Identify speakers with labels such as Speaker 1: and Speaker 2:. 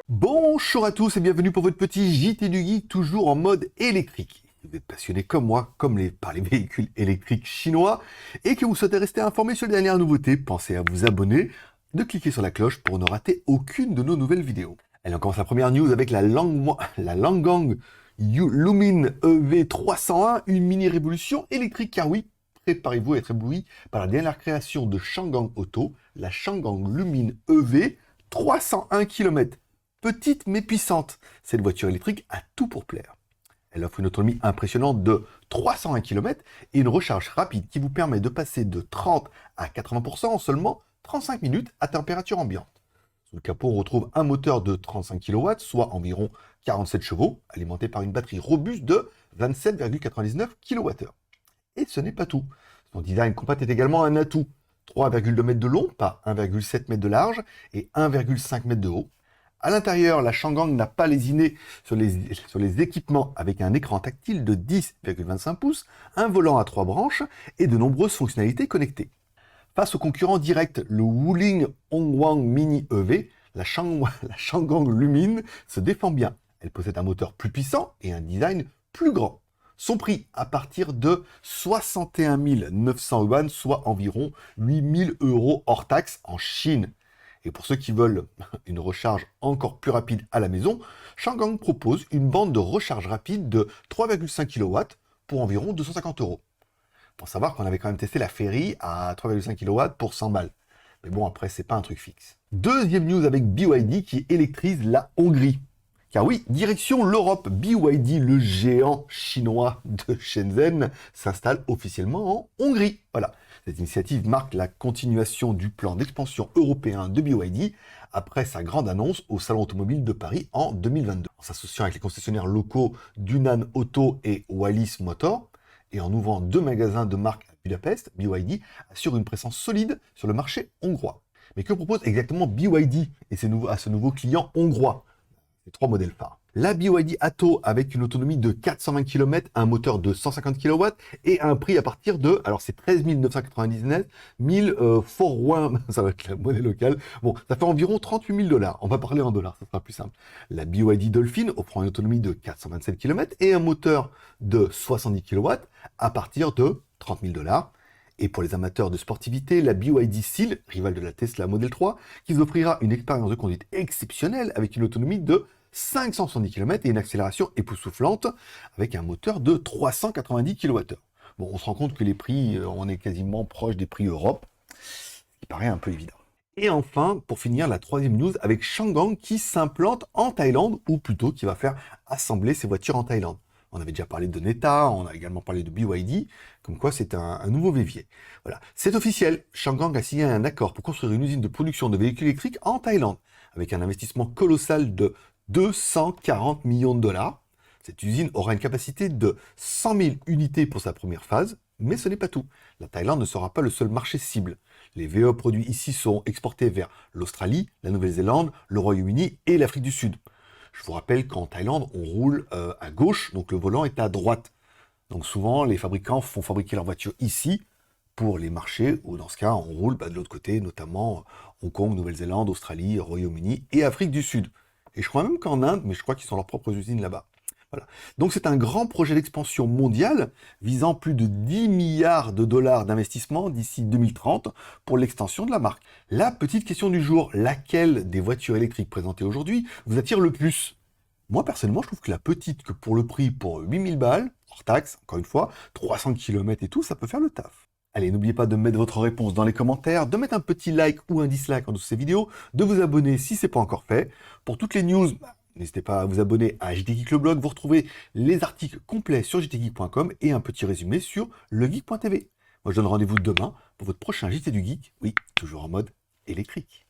Speaker 1: Bonjour à tous et bienvenue pour votre petit JT du Geek, toujours en mode électrique. Si vous êtes passionné comme moi, par les véhicules électriques chinois, et que vous souhaitez rester informé sur les dernières nouveautés, pensez à vous abonner, de cliquer sur la cloche pour ne rater aucune de nos nouvelles vidéos. Allez, on commence la première news avec la Langgang Lumin EV301, une mini révolution électrique, car oui, préparez-vous à être ébloui par la dernière création de Shanggang Auto, la Shanggang Lumin EV 301 km. Petite mais puissante, cette voiture électrique a tout pour plaire. Elle offre une autonomie impressionnante de 301 km et une recharge rapide qui vous permet de passer de 30 à 80% en seulement 35 minutes à température ambiante. Sous le capot, on retrouve un moteur de 35 kW, soit environ 47 chevaux, alimenté par une batterie robuste de 27,99 kWh. Et ce n'est pas tout. Son design compact est également un atout. 3,2 mètres de long par 1,7 m de large et 1,5 m de haut. À l'intérieur, la Shanggang n'a pas lésiné sur les équipements avec un écran tactile de 10,25 pouces, un volant à 3 branches et de nombreuses fonctionnalités connectées. Face au concurrent direct, le Wuling Hongguang Mini EV, la Shanggang Lumin se défend bien. Elle possède un moteur plus puissant et un design plus grand. Son prix à partir de 61 900 yuan, soit environ 8 000 € hors taxe en Chine. Et pour ceux qui veulent une recharge encore plus rapide à la maison, Shanggang propose une bande de recharge rapide de 3,5 kW pour environ 250 €. Pour savoir qu'on avait quand même testé la Ferry à 3,5 kW pour 100 balles. Mais bon, après, c'est pas un truc fixe. Deuxième news avec BYD qui électrise la Hongrie. Car oui, direction l'Europe, BYD, le géant chinois de Shenzhen, s'installe officiellement en Hongrie. Voilà. Cette initiative marque la continuation du plan d'expansion européen de BYD après sa grande annonce au Salon automobile de Paris en 2022. En s'associant avec les concessionnaires locaux Dunan Auto et Wallis Motor, et en ouvrant 2 magasins de marque à Budapest, BYD assure une présence solide sur le marché hongrois. Mais que propose exactement BYD et à ce nouveau client hongrois? Les 3 modèles phares. La BYD Atto avec une autonomie de 420 km, un moteur de 150 kW et un prix à partir de, alors c'est 13 999, 1000 forward, ça va être la monnaie locale. Bon, ça fait environ 38 000 $. On va parler en dollars, ça sera plus simple. La BYD Dolphin offrant une autonomie de 427 km et un moteur de 70 kW à partir de 30 000 $. Et pour les amateurs de sportivité, la BYD Seal, rivale de la Tesla Model 3, qui vous offrira une expérience de conduite exceptionnelle avec une autonomie de 570 km et une accélération époustouflante avec un moteur de 390 kWh. Bon, on se rend compte que les prix, on est quasiment proche des prix Europe, ce qui paraît un peu évident. Et enfin, pour finir, la troisième news avec Shanggang qui s'implante en Thaïlande, ou plutôt qui va faire assembler ses voitures en Thaïlande. On avait déjà parlé de Neta, on a également parlé de BYD, comme quoi c'est un nouveau vivier. Voilà, c'est officiel, Shanggang a signé un accord pour construire une usine de production de véhicules électriques en Thaïlande, avec un investissement colossal de 240 millions de $. Cette usine aura une capacité de 100 000 unités pour sa première phase, mais ce n'est pas tout. La Thaïlande ne sera pas le seul marché cible. Les VE produits ici seront exportés vers l'Australie, la Nouvelle-Zélande, le Royaume-Uni et l'Afrique du Sud. Je vous rappelle qu'en Thaïlande, on roule à gauche, donc le volant est à droite. Donc souvent, les fabricants font fabriquer leur voiture ici pour les marchés, ou dans ce cas, on roule de l'autre côté, notamment Hong Kong, Nouvelle-Zélande, Australie, Royaume-Uni et Afrique du Sud. Et je crois même qu'en Inde, mais je crois qu'ils ont leurs propres usines là-bas. Voilà. Donc c'est un grand projet d'expansion mondiale visant plus de 10 milliards de dollars d'investissement d'ici 2030 pour l'extension de la marque. La petite question du jour, laquelle des voitures électriques présentées aujourd'hui vous attire le plus? Moi personnellement, je trouve que la petite, que pour le prix, pour 8000 balles, hors taxe, encore une fois, 300 km et tout, ça peut faire le taf. Allez, n'oubliez pas de mettre votre réponse dans les commentaires, de mettre un petit like ou un dislike en dessous de ces vidéos, de vous abonner si ce n'est pas encore fait. Pour toutes les news, n'hésitez pas à vous abonner à JT Geek le blog, vous retrouvez les articles complets sur jtgeek.com et un petit résumé sur legeek.tv. Moi je donne rendez-vous demain pour votre prochain JT du Geek, oui, toujours en mode électrique.